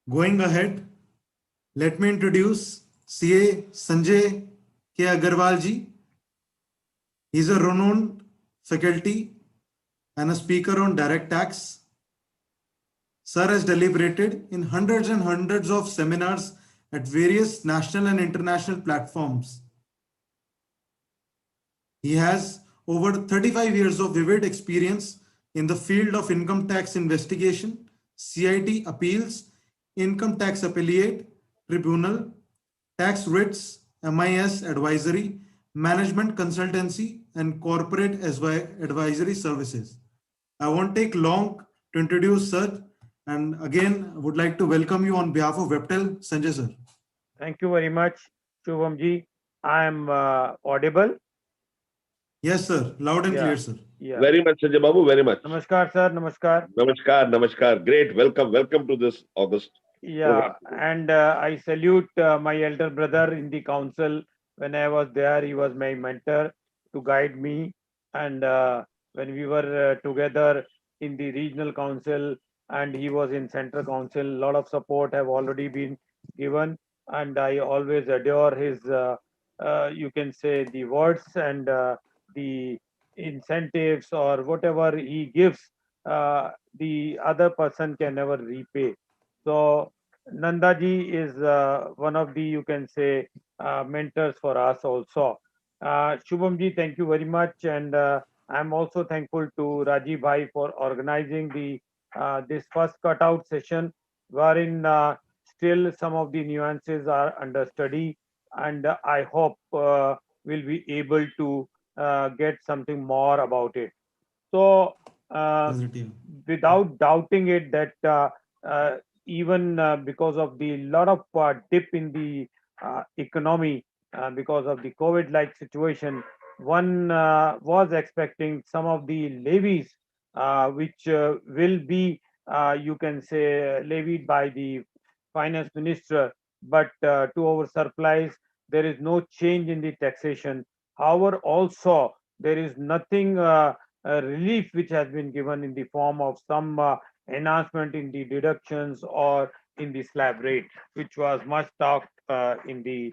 Going ahead, let me introduce CA Sanjay K. Agarwal ji. He is a renowned faculty and a speaker on direct tax. Sir has deliberated in hundreds and hundreds of seminars at various national and international platforms. He has over 35 years of vivid experience in the field of income tax investigation, CIT appeals, income tax appellate tribunal, tax writs, MIS advisory, management consultancy, and corporate advisory services. I won't take long to introduce Sir, and again would like to welcome you on behalf of Webtel, Sanjay sir. Thank you very much, Shubhamji. I am audible. Yes, sir. Loud and Yeah, clear, sir. yeah. Very much, Sanjay Babu, very much. Namaskar, sir. Namaskar. Namaskar, namaskar. Great. Welcome to this August program. Yeah, and I salute my elder brother in the council. When I was there, he was my mentor to guide me. And when we were together in the regional council, and he was in central council, a lot of support have already been given. And I always adore his, you can say, the words and the incentives or whatever he gives. The other person can never repay. So Nandaji is one of the, you can say, mentors for us also. Shubhamji, thank you very much, and I'm also thankful to Rajiv Bhai for organizing the this first cutout session, wherein still some of the nuances are under study, and I hope we'll be able to get something more about it. So, uh, Positive. without doubting it, that uh, even because of the lot of dip in the economy because of the COVID-like situation, one was expecting some of the levies which will be, you can say, levied by the finance minister, but to our surprise, there is no change in the taxation. However, also there is nothing. Relief which has been given in the form of some enhancement in the deductions or in the slab rate, which was much talked in the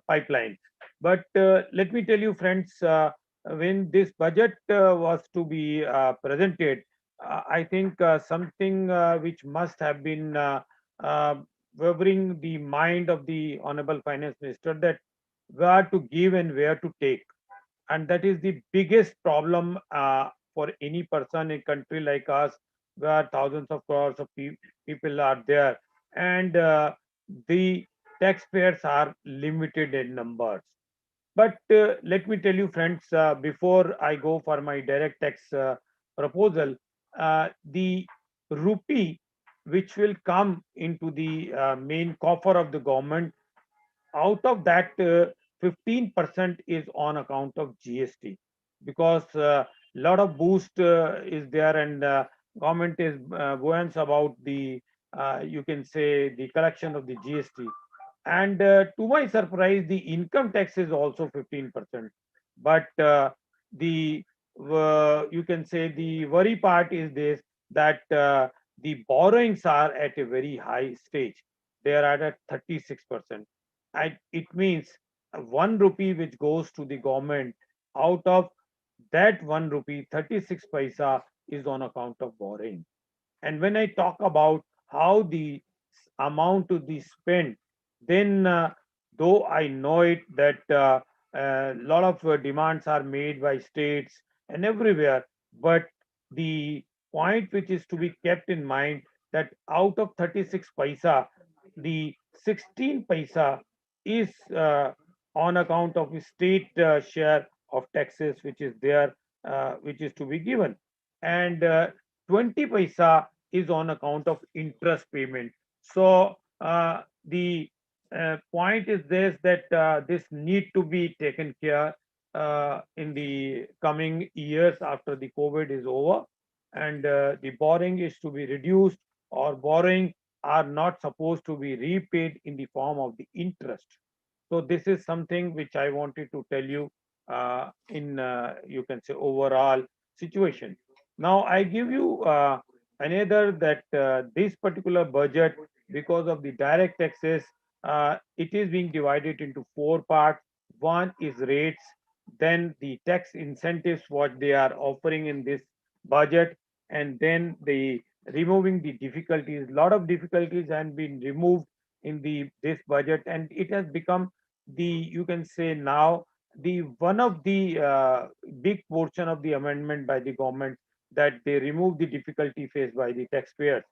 pipeline. But let me tell you, friends, when this budget was to be presented, I think something which must have been uh, wavering the mind of the Honorable Finance Minister, that where to give and where to take, and that is the biggest problem for any person in a country like us, where thousands of crores of people are there, and the taxpayers are limited in numbers. But let me tell you, friends, before I go for my direct tax proposal, the rupee which will come into the main coffer of the government, out of that 15% is on account of GST, because a lot of boost is there, and government is buoyant about the, you can say, the collection of the GST. And to my surprise, the income tax is also 15%. But the you can say the worry part is this, that the borrowings are at a very high stage. They are at a 36%. And it means 1 rupee which goes to the government, out of that 1 rupee, 36 paisa is on account of borrowing. And when I talk about how the amount to be spent, then though I know it that a lot of demands are made by states and everywhere, but the point which is to be kept in mind, that out of 36 paisa, the 16 paisa is on account of the state share of taxes which is there, which is to be given, and 20 paisa is on account of interest payment. So the point is this, that this need to be taken care in the coming years after the COVID is over, and the borrowing is to be reduced, or borrowing are not supposed to be repaid in the form of the interest. So this is something which I wanted to tell you in, you can say, overall situation. Now I give you another that this particular budget, because of the direct taxes, it is being divided into four parts. One is rates, then the tax incentives, what they are offering in this budget, and then the removing the difficulties. A lot of difficulties have been removed in the this budget, and it has become the, you can say now, the one of the big portion of the amendment by the government, that they remove the difficulty faced by the taxpayers.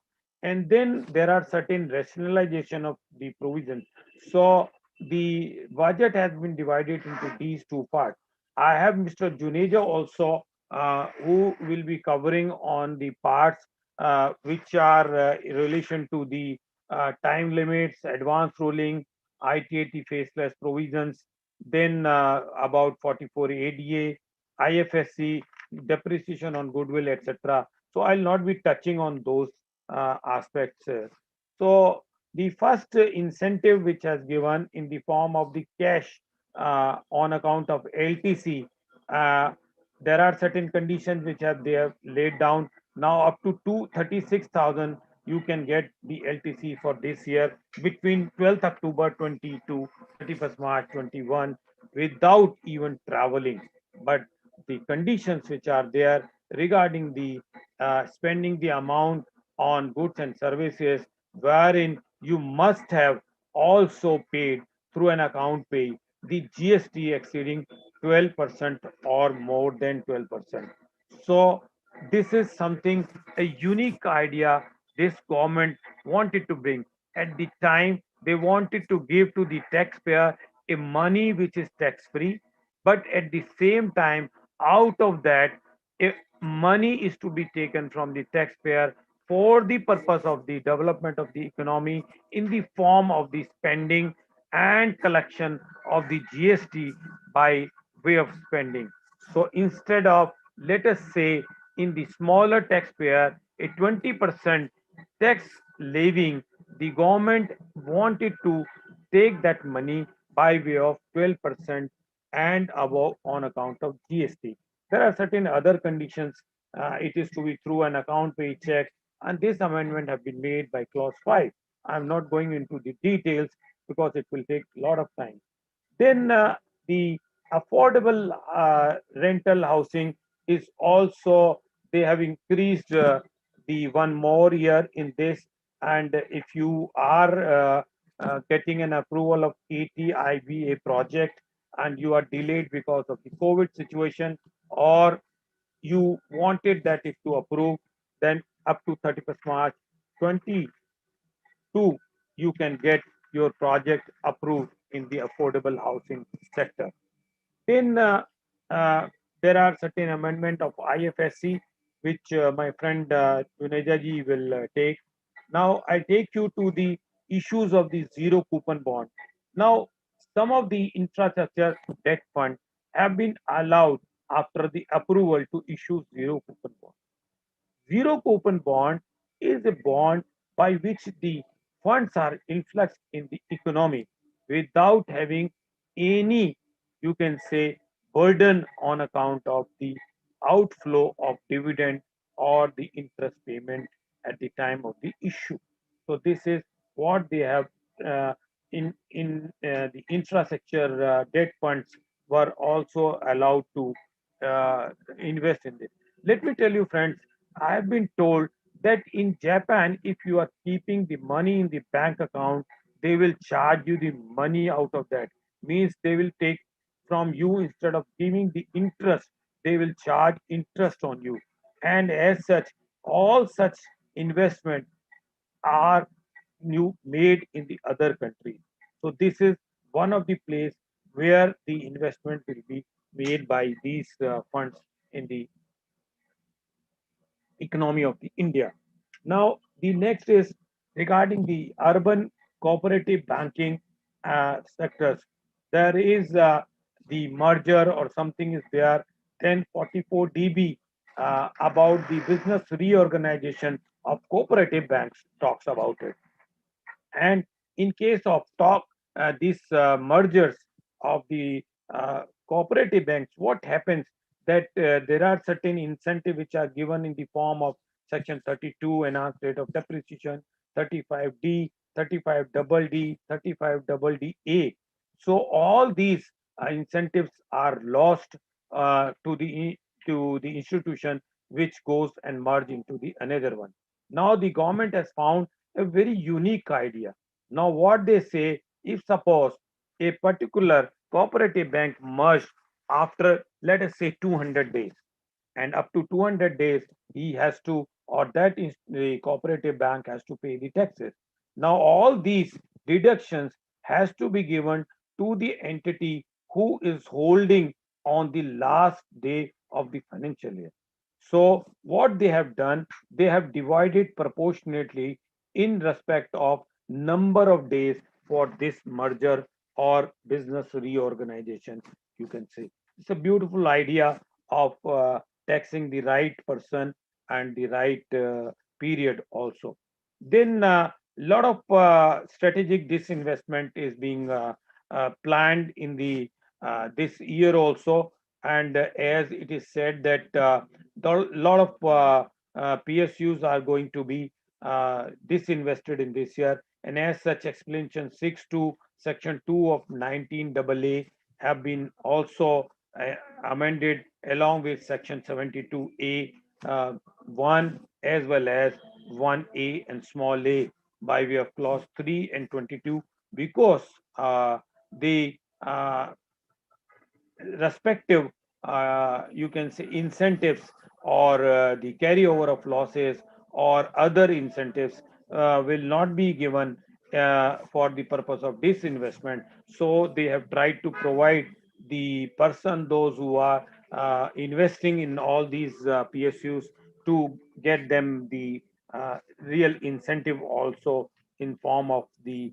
And then there are certain rationalization of the provision. So the budget has been divided into these two parts. I have Mr. Juneja also, who will be covering on the parts which are in relation to the time limits, advance ruling, ITAT faceless provisions, then about 44 ADA, IFSC, depreciation on goodwill, etc. So I'll not be touching on those aspects. So the first incentive which has given in the form of the cash on account of LTC, uh, there are certain conditions which have they have laid down. Now up to 236,000 you can get the LTC for this year between 12th October 20 to 31st March 21 without even traveling. But the conditions which are there regarding the spending the amount on goods and services, wherein you must have also paid through an account pay the GST exceeding 12% or more than 12%. So this is something, a unique idea this government wanted to bring. At the time, they wanted to give to the taxpayer a money which is tax free, but at the same time, out of that, if money is to be taken from the taxpayer for the purpose of the development of the economy in the form of the spending and collection of the GST by way of spending. So instead of, let us say, in the smaller taxpayer, a 20% tax levying, the government wanted to take that money by way of 12% and above on account of GST. There are certain other conditions. It is to be through an account pay check, and this amendment have been made by clause 5. I'm not going into the details because it will take a lot of time. Then the affordable rental housing is also, they have increased the one more year in this. And if you are getting an approval of ATIBA project and you are delayed because of the COVID situation, or you wanted that if to approve, then up to 31st March 22, you can get your project approved in the affordable housing sector. Then uh, there are certain amendment of IFSC, which my friend Juneja ji will take. Now I take you to the issues of the zero coupon bond. Now some of the infrastructure debt fund have been allowed after the approval to issue zero coupon bond. Zero coupon bond is a bond by which the funds are influxed in the economy without having any, you can say, burden on account of the outflow of dividend or the interest payment at the time of the issue. So this is what they have uh, in the infrastructure debt funds were also allowed to invest in this. Let me tell you, friends, I have been told that in Japan, if you are keeping the money in the bank account, they will charge you the money out of that. Means they will take from you instead of giving the interest, they will charge interest on you. And as such, all such investment are new made in the other countries. So this is one of the place where the investment will be made by these funds in the economy of the India. Now, the next is regarding the urban cooperative banking sectors. There is the merger or something is there, 1044 DB about the business reorganization of cooperative banks talks about it. And in case of talk, these mergers of the cooperative banks, what happens that there are certain incentive which are given in the form of Section 32 enhanced rate of depreciation, 35D, 35 double D, 35 double DA. So all these incentives are lost to the institution, which goes and merge into the another one. Now the government has found a very unique idea. Now what they say, if suppose a particular cooperative bank merged after, let us say, 200 days, and up to 200 days he has to, or that is the cooperative bank has to pay the taxes. Now all these deductions has to be given to the entity who is holding on the last day of the financial year. So what they have done, they have divided proportionately in respect of number of days for this merger or business reorganization, you can say. It's a beautiful idea of taxing the right person and the right period also. Then a lot of strategic disinvestment is being planned in the this year also, and as it is said that lot of PSUs are going to be disinvested in this year, and as such explanation 6 to section 2 of 19 AA have been also amended along with section 72A 1 as well as 1A and small a by way of clause 3 and 22, because the respective you can say incentives or the carryover of losses or other incentives will not be given for the purpose of disinvestment. So they have tried to provide the person, those who are investing in all these PSUs, to get them the real incentive also in form of these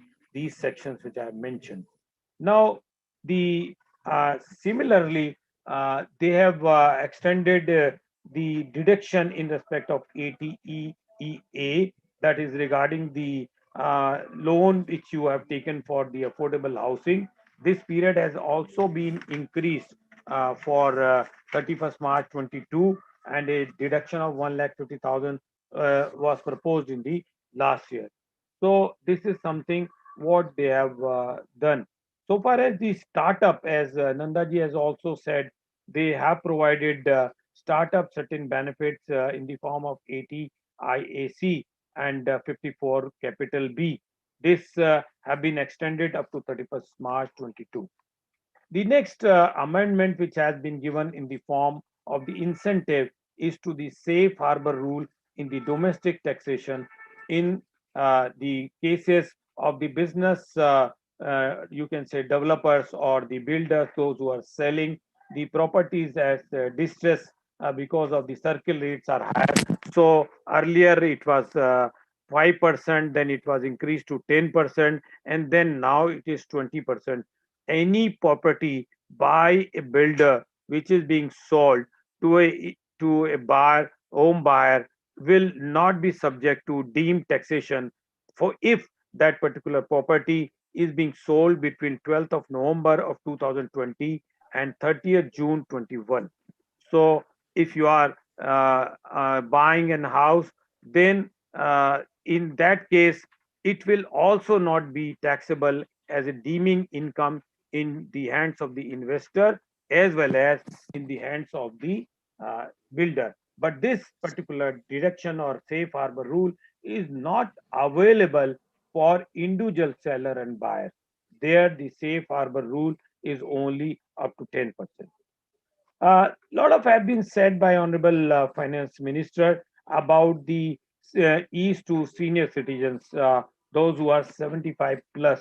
sections which I have mentioned. Now, the similarly, they have extended the deduction in respect of ATEEA, that is regarding the loan which you have taken for the affordable housing. This period has also been increased for 31st March 22, and a deduction of 1,50,000 was proposed in the last year. So this is something what they have done. So far as the startup, as Nandaji has also said, they have provided startup certain benefits in the form of 80 IAC and 54 capital B. This have been extended up to 31st March 22. The next amendment which has been given in the form of the incentive is to the safe harbor rule in the domestic taxation in the cases of the business, you can say developers or the builders, those who are selling the properties as distress because of the circle rates are higher. So earlier it was 5%, then it was increased to 10%, and then now it is 20%. Any property by a builder which is being sold to a buyer, home buyer, will not be subject to deemed taxation for if that particular property is being sold between 12th of November of 2020 and 30th June 21. So if you are buying a house, then in that case, it will also not be taxable as a deeming income in the hands of the investor as well as in the hands of the builder. But this particular deduction or safe harbor rule is not available for individual seller and buyer. There, the safe harbor rule is only up to 10%. A lot of have been said by Honorable Finance Minister about the ease to senior citizens, those who are 75 plus,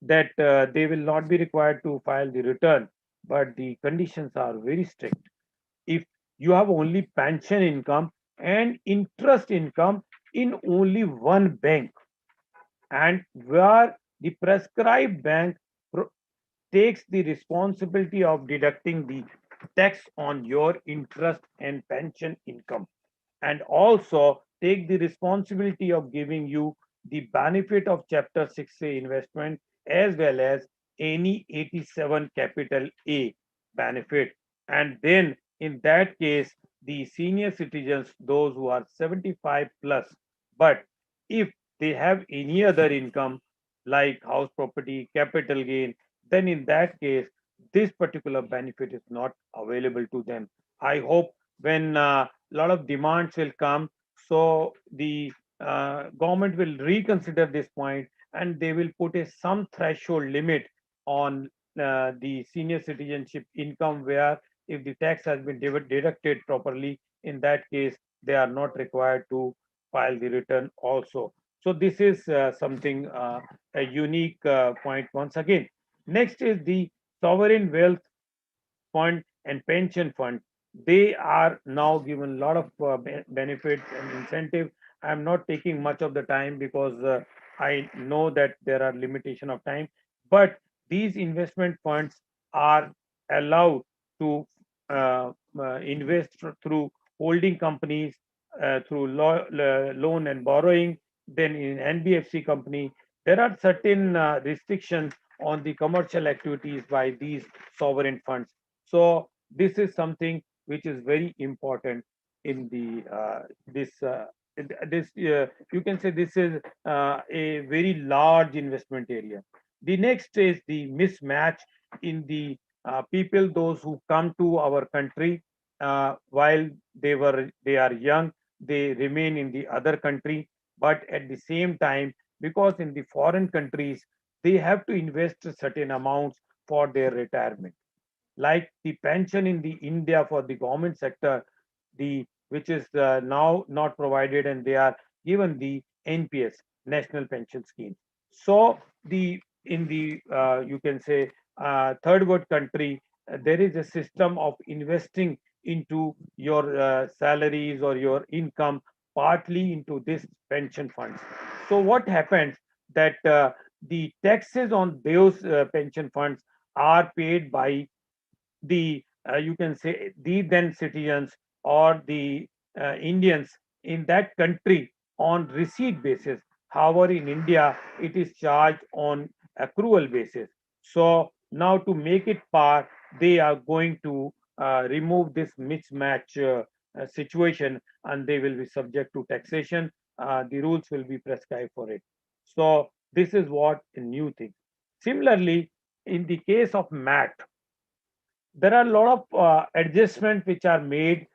that they will not be required to file the return, but the conditions are very strict. If you have only pension income and interest income in only one bank, and where the prescribed bank takes the responsibility of deducting the tax on your interest and pension income, and also take the responsibility of giving you the benefit of chapter 6A investment as well as any 87 capital A benefit. And then in that case the senior citizens, those who are 75 plus, but if they have any other income like house property, capital gain, then in that case, this particular benefit is not available to them. I hope when a lot of demands will come, so the government will reconsider this point and they will put a some threshold limit on the senior citizenship income where if the tax has been deducted properly, in that case, they are not required to file the return also. So this is something a unique point once again. Next is the sovereign wealth fund and pension fund. They are now given a lot of benefits and incentive. I'm not taking much of the time because I know that there are limitation of time, but these investment funds are allowed to invest through holding companies, through loan and borrowing. Then in NBFC company, there are certain restrictions on the commercial activities by these sovereign funds. So this is something which is very important in the this you can say this is a very large investment area. The next is the mismatch in the people those who come to our country while they are young, they remain in the other country, but at the same time, because in the foreign countries they have to invest certain amounts for their retirement, like the pension in the India for the government sector, the which is now not provided, and they are given the NPS, National Pension Scheme. So the in the you can say third world country, there is a system of investing into your salaries or your income partly into this pension funds. So what happens that the taxes on those pension funds are paid by the you can say the then citizens or the Indians in that country on receipt basis. However, in India, it is charged on accrual basis. So now to make it par, they are going to remove this mismatch situation and they will be subject to taxation. The rules will be prescribed for it. So this is what a new thing. Similarly, in the case of MAT, there are a lot of adjustments which are made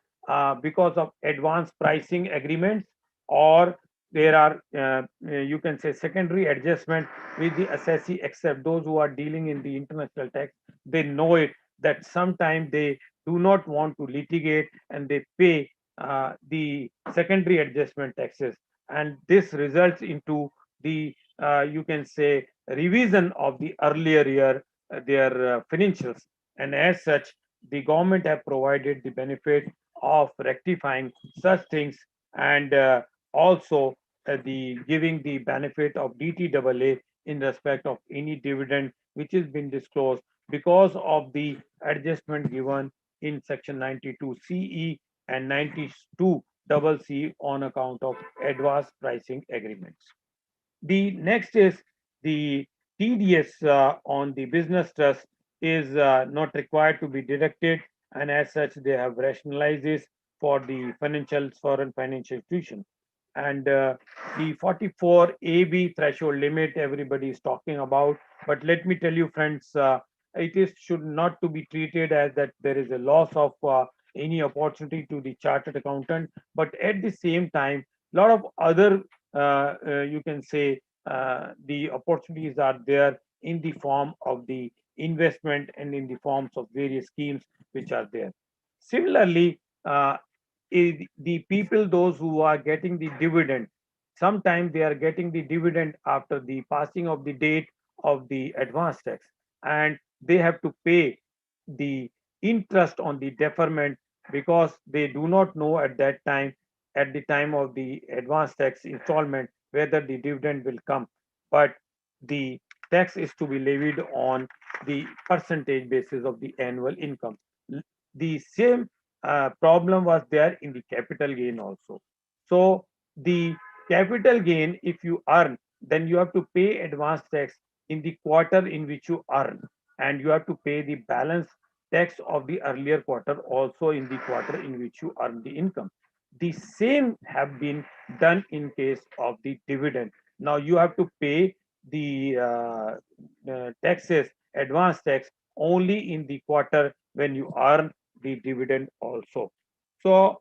because of advanced pricing agreements, or there are you can say secondary adjustment with the assessee, except those who are dealing in the international tax, they know it that sometimes they do not want to litigate and they pay the secondary adjustment taxes, and this results into the you can say revision of the earlier year their financials, and as such, the government have provided the benefit of rectifying such things, and also the giving the benefit of DTAA in respect of any dividend which has been disclosed because of the adjustment given in section 92 CE and 92 double C on account of advanced pricing agreements. The next is the TDS on the business trust is not required to be deducted, and as such, they have rationalized this for the financial foreign financial institution. And the 44 AB threshold limit everybody is talking about, but let me tell you, friends, it is should not to be treated as that there is a loss of any opportunity to the chartered accountant, but at the same time, a lot of other you can say the opportunities are there in the form of the investment and in the forms of various schemes which are there. Similarly, the people, those who are getting the dividend, sometimes they are getting the dividend after the passing of the date of the advance tax, and they have to pay the interest on the deferment because they do not know at that time, at the time of the advance tax installment, whether the dividend will come, but the tax is to be levied on the percentage basis of the annual income. The same problem was there in the capital gain also. So the capital gain, if you earn, then you have to pay advance tax in the quarter in which you earn, and you have to pay the balance tax of the earlier quarter also in the quarter in which you earn the income. The same have been done in case of the dividend. Now you have to pay the taxes, advance tax, only in the quarter when you earn the dividend also. So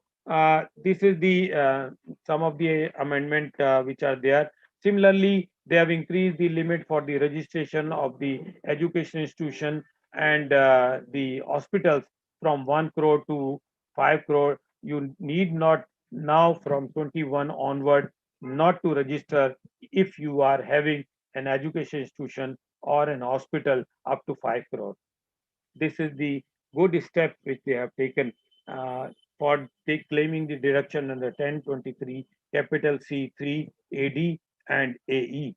this is the some of the amendment which are there. Similarly, they have increased the limit for the registration of the education institution and the hospitals from 1 crore to 5 crore. You need not now from 21 onward not to register if you are having an education institution or an hospital up to 5 crore. This is the good step which they have taken for claiming the deduction under 1023 capital C3 AD and AE.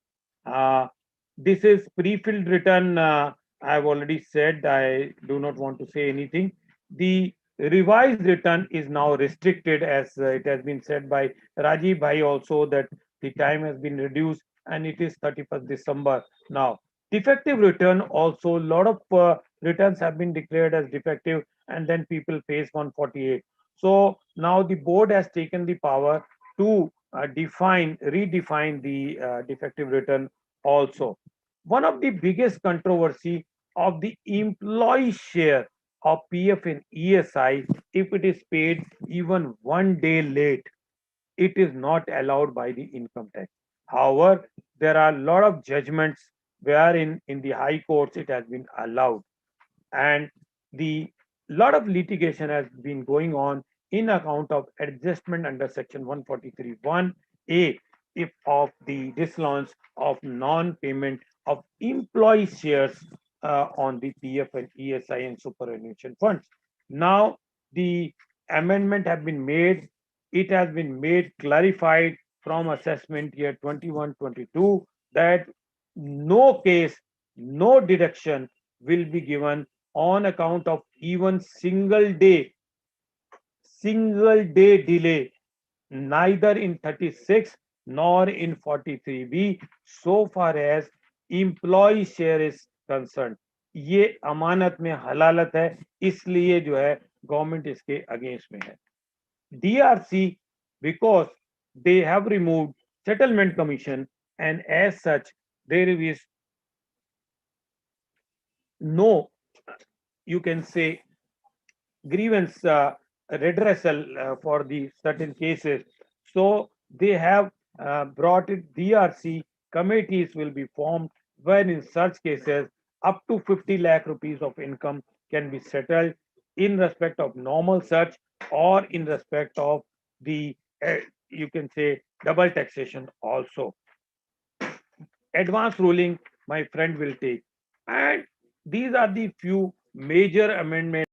This is pre-filled return. I've already said I do not want to say anything. The revised return is now restricted, as it has been said by Rajiv Bhai also, that the time has been reduced and it is 31st December now. Defective return also, a lot of returns have been declared as defective and then people face 148. So now the board has taken the power to redefine the defective return also. One of the biggest controversy of the employee share of PF and ESI, if it is paid even 1 day late, it is not allowed by the income tax. However, there are a lot of judgments wherein in the high courts it has been allowed, and the lot of litigation has been going on in account of adjustment under section 143(1)(a) if of the disallowance of non-payment of employee shares on the PF and ESI and superannuation funds. Now the amendment have been made. It has been made clarified from assessment year 21-22 that no case, no deduction will be given on account of even single day delay, neither in 36 nor in 43B, so far as employee share is concerned. ये अमानत में हलालत है, इसलिए जो है government इसके against में है. DRC, because they have removed settlement commission, and as such there is no, you can say, grievance redressal for the certain cases. So they have brought it. DRC committees will be formed when in such cases up to 50 lakh rupees of income can be settled in respect of normal search or in respect of the you can say double taxation also. Advance ruling my friend will take, and these are the few major amendments